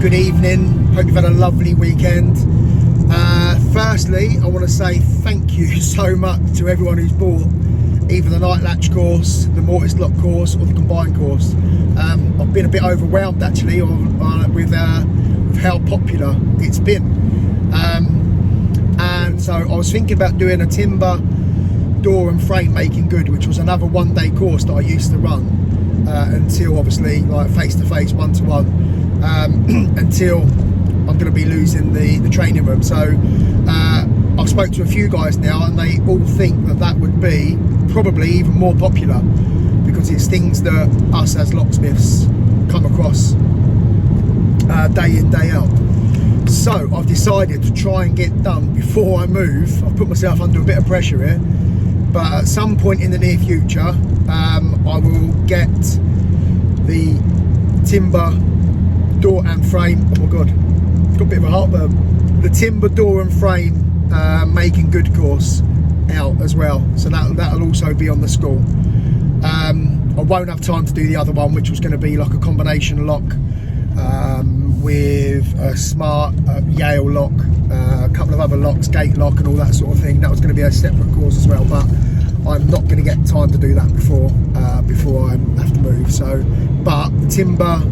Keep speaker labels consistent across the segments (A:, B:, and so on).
A: good evening. Hope you've had a lovely weekend. Firstly, I want to say thank you so much to everyone who's bought either the Nightlatch course, the Mortise Lock course, or the combined course. I've been a bit overwhelmed actually with how popular it's been. And so I was thinking about doing a timber door and frame making good, which was another one-day course that I used to run until obviously like face-to-face, one-to-one, until I'm going to be losing the training room. So I've spoke to a few guys now and they all think that would be probably even more popular because it's things that us as locksmiths come across day in, day out. So I've decided to try and get done before I move. I've put myself under a bit of pressure here, but at some point in the near future I will get the timber door and frame, oh my god, got a bit of a heartburn, the timber door and frame making good course out as well, so that'll also be on the school. I won't have time to do the other one, which was going to be like a combination lock with a smart Yale lock, a couple of other locks, gate lock and all that sort of thing. That was going to be a separate course as well, but I'm not going to get time to do that before I have to move. So, but the timber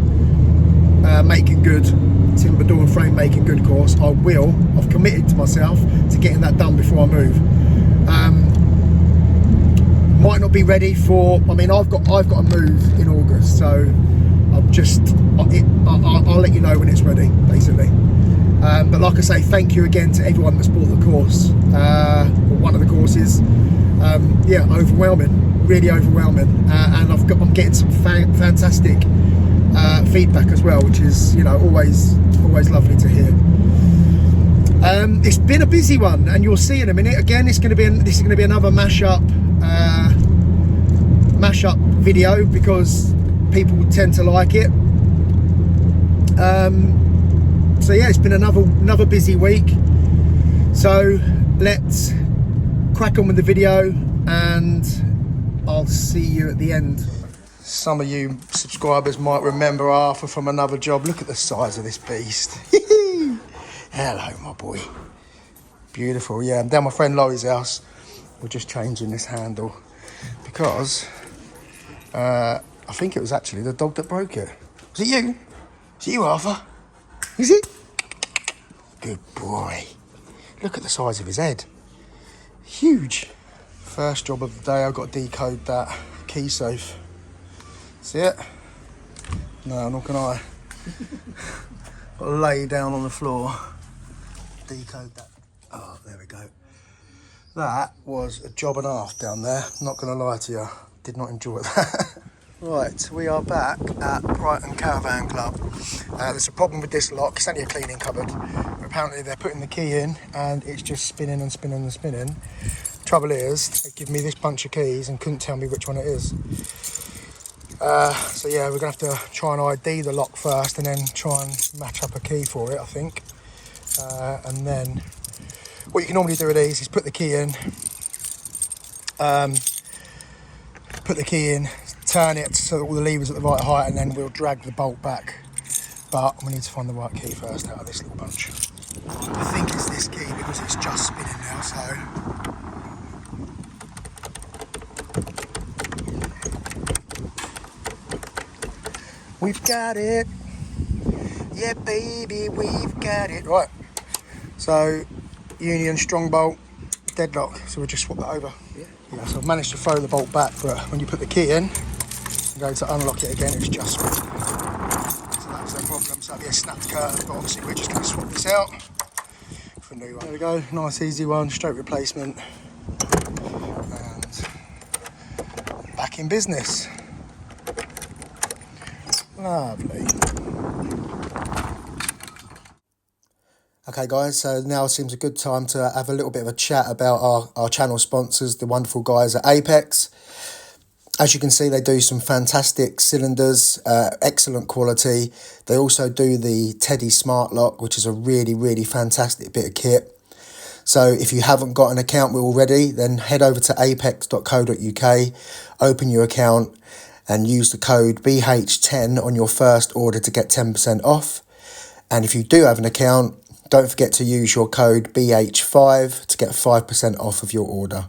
A: making good, timber door and frame making good course, I've committed to myself to getting that done before I move. Might not be ready for, I mean, I've got to move in August, so I'll let you know when it's ready, basically. But like I say, thank you again to everyone that's bought the course, or one of the courses. Yeah, overwhelming, really overwhelming, and I'm getting some fantastic feedback as well, which is, you know, always lovely to hear. It's been a busy one, and you'll see in a minute. Again, this is going to be another mashup video because people tend to like it. So yeah, it's been another busy week. So let's crack on with the video, and I'll see you at the end. Some of you subscribers might remember Arthur from another job. Look at the size of this beast. Hello, my boy. Beautiful. Yeah, I'm down my friend Laurie's house. We're just changing this handle because I think it was actually the dog that broke it. Was it you? Is it you, Arthur? Is it? Good boy. Look at the size of his head. Huge. First job of the day, I've got to decode that key safe. See it? No, not gonna I. Got to lay down on the floor, decode that. Oh, there we go. That was a job and a half down there, not gonna lie to you. Did not enjoy that. Right, we are back at Brighton Caravan Club. There's a problem with this lock. It's only a cleaning cupboard. Apparently they're putting the key in and it's just spinning and spinning and spinning. Trouble is, they give me this bunch of keys and couldn't tell me which one it is. So yeah, we're gonna have to try and ID the lock first and then try and match up a key for it, I think. And then what you can normally do with these is put the key in, turn it so that all the levers are at the right height, and then we'll drag the bolt back. But we need to find the right key first out of this little bunch. I think it's this key because it's just spinning now, so. We've got it. Yeah, baby, we've got it. Right. So, Union strong bolt, deadlock. So we'll just swap that over. Yeah, so I've managed to throw the bolt back, but when you put the key in, and go to unlock it again, it's just spinning. So that's no problem. So it'll be a snapped curtain, but obviously we're just going to swap this out for a new one. There we go. Nice, easy one. Straight replacement. And back in business. Lovely. Okay guys, so now seems a good time to have a little bit of a chat about our channel sponsors, the wonderful guys at Apex. As you can see, they do some fantastic cylinders, excellent quality. They also do the Teddy Smart Lock, which is a really, really fantastic bit of kit. So if you haven't got an account already, then head over to apex.co.uk, open your account and use the code BH10 on your first order to get 10% off. And if you do have an account, don't forget to use your code BH5 to get 5% off of your order.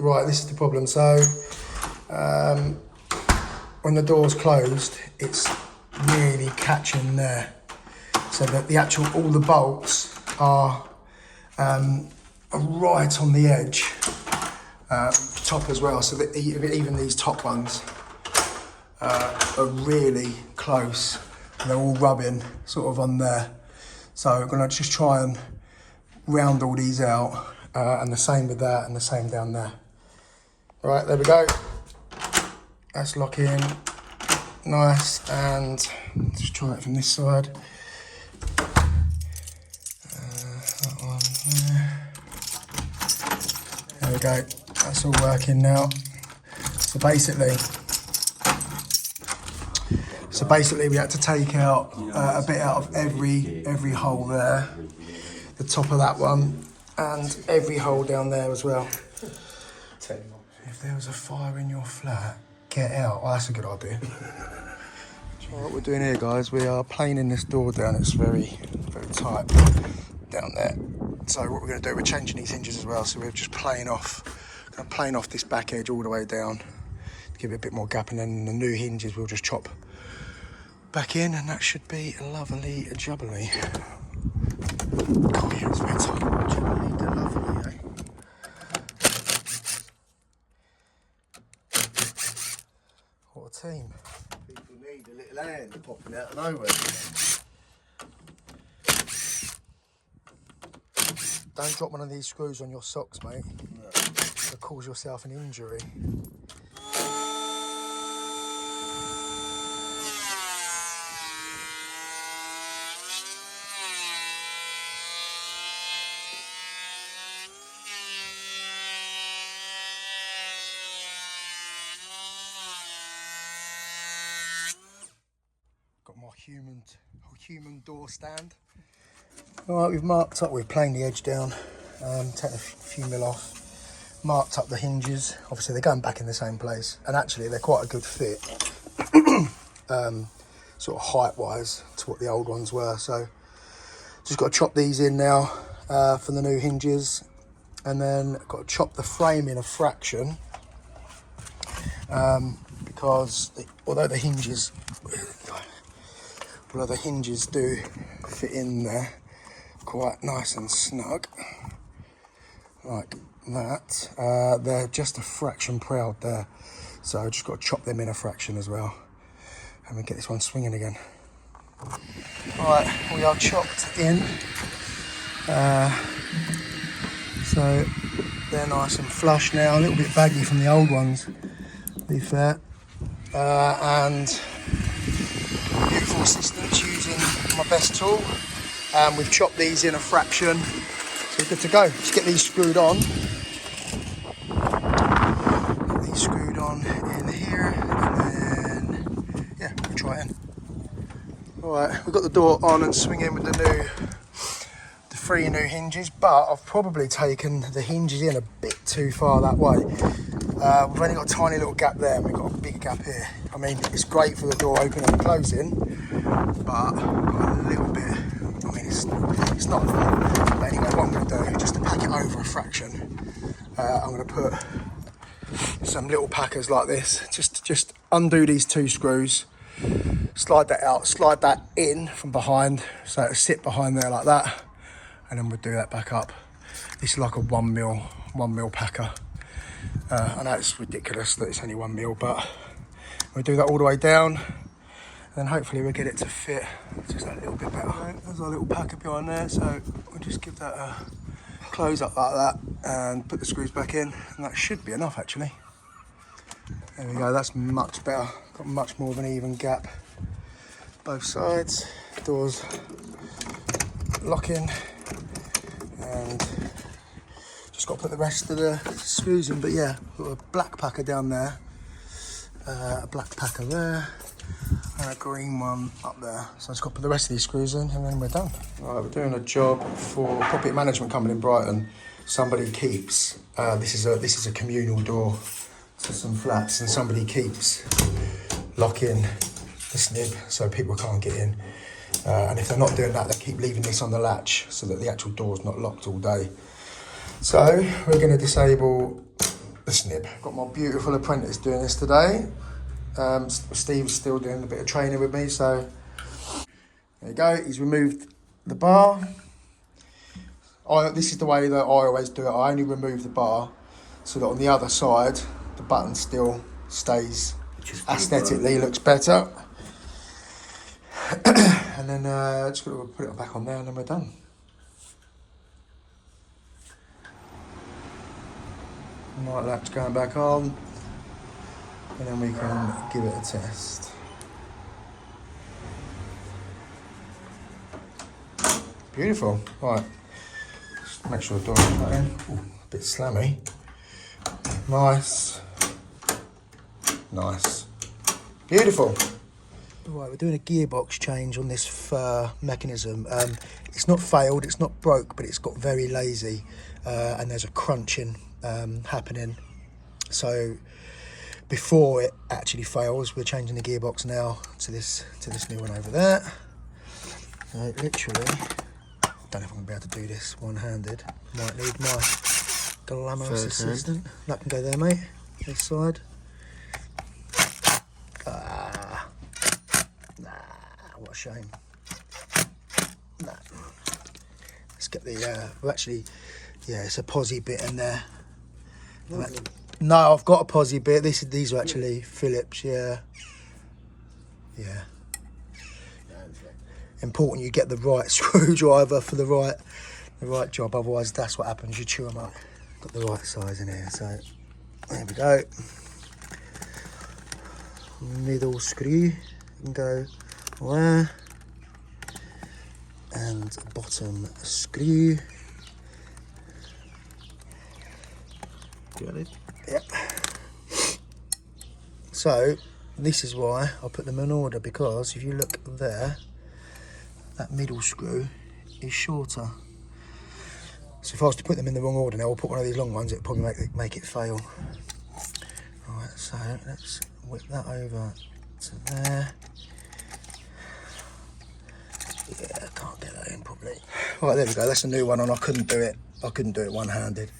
A: Right, this is the problem. So when the door's closed, it's really catching there. So that the actual, all the bolts are right on the edge, top as well. So that even these top ones are really close. They're all rubbing sort of on there. So I'm gonna just try and round all these out, and the same with that, and the same down there. All right, there we go. That's locking nice, and just try it from this side. That one there. There we go. That's all working now. So basically, we had to take out a bit out of every hole there, the top of that one, and every hole down there as well. If there was a fire in your flat, get out. Oh, that's a good idea. So what we're doing here, guys, we are planing this door down. It's very, very tight down there. So what we're going to do, we're changing these hinges as well. So we're just plane off this back edge all the way down to give it a bit more gap, and then the new hinges we'll just chop back in, and that should be lovely jubbly. Oh yeah, it's very tight. Jubbly, lovely, eh? What a team. People need a little hand popping out of nowhere. Don't drop one of these screws on your socks, mate. No. You'll cause yourself an injury. Got my human door stand. All right, we've marked up, we've planed the edge down, taken a few mil off, marked up the hinges. Obviously they're going back in the same place, and actually they're quite a good fit, sort of height wise to what the old ones were. So just got to chop these in now for the new hinges, and then got to chop the frame in a fraction, because although the hinges do fit in there quite nice and snug like that, they're just a fraction proud there, so I just got to chop them in a fraction as well, and we get this one swinging again. Right, we are chopped in, so they're nice and flush now, a little bit baggy from the old ones, to be fair, and beautiful assistance using my best tool. We've chopped these in a fraction, so we're good to go. Just get these screwed on. Get these screwed on in here, and then yeah, we'll try it in. All right, we've got the door on and swinging with the 3 new hinges, but I've probably taken the hinges in a bit too far that way. We've only got a tiny little gap there, and we've got a big gap here. I mean, it's great for the door opening and closing, but a little bit, I mean, it's not a lot. But anyway, what I'm going to do, just to pack it over a fraction, I'm going to put some little packers like this. Just undo these 2 screws, slide that out, slide that in from behind, so it'll sit behind there like that, and then we'll do that back up. This is like a 1 mil packer. I know it's ridiculous that it's only 1 mil, but we'll do that all the way down, and then hopefully we'll get it to fit just a little bit better. Right, there's our little packer behind there, so we'll just give that a close up like that and put the screws back in, and that should be enough actually. There we go, that's much better. Got much more of an even gap. Both sides, doors lock in, and just got to put the rest of the screws in. But yeah, got a black packer down there, a black packer there, and a green one up there. So I just got to put the rest of these screws in, and then we're done. Right, we're doing a job for a property management company in Brighton. Somebody keeps, this is a communal door to some flats, and somebody keeps locking the snib so people can't get in. And if they're not doing that, they keep leaving this on the latch so that the actual door's not locked all day. So we're going to disable the snib. Got my beautiful apprentice doing this today. Steve's still doing a bit of training with me, so there you go. He's removed the bar. This is the way that I always do it. I only remove the bar so that on the other side the button still stays, aesthetically looks better. And then just got to put it back on there, and then we're done. Nightlatch going back on, and then we can give it a test. Beautiful. Right, just make sure the door is right in. Ooh, a bit slammy. Nice. Nice. Beautiful. Right, we're doing a gearbox change on this fur mechanism. It's not failed, it's not broke, but it's got very lazy, and there's a crunching happening. So before it actually fails, we're changing the gearbox now to this new one over there. Literally, don't know if I'm gonna be able to do this one-handed. Might need my glamorous assistant. That can go there, mate. This side. What a shame. Nah. Let's get the well, actually, yeah, it's a posi bit in there. No, I've got a posi bit. These are actually Phillips. Yeah. Important you get the right screwdriver for the right job. Otherwise, that's what happens. You chew them up. Got the right size in here. So there we go. Middle screw can go there, and bottom screw. Got it? Yep. So this is why I put them in order, because if you look there, that middle screw is shorter. So if I was to put them in the wrong order now, I'll put one of these long ones, it'll probably make it fail. Alright, so let's whip that over to there. Yeah, I can't get that in probably. Right, there we go, that's a new one, and I couldn't do it one-handed.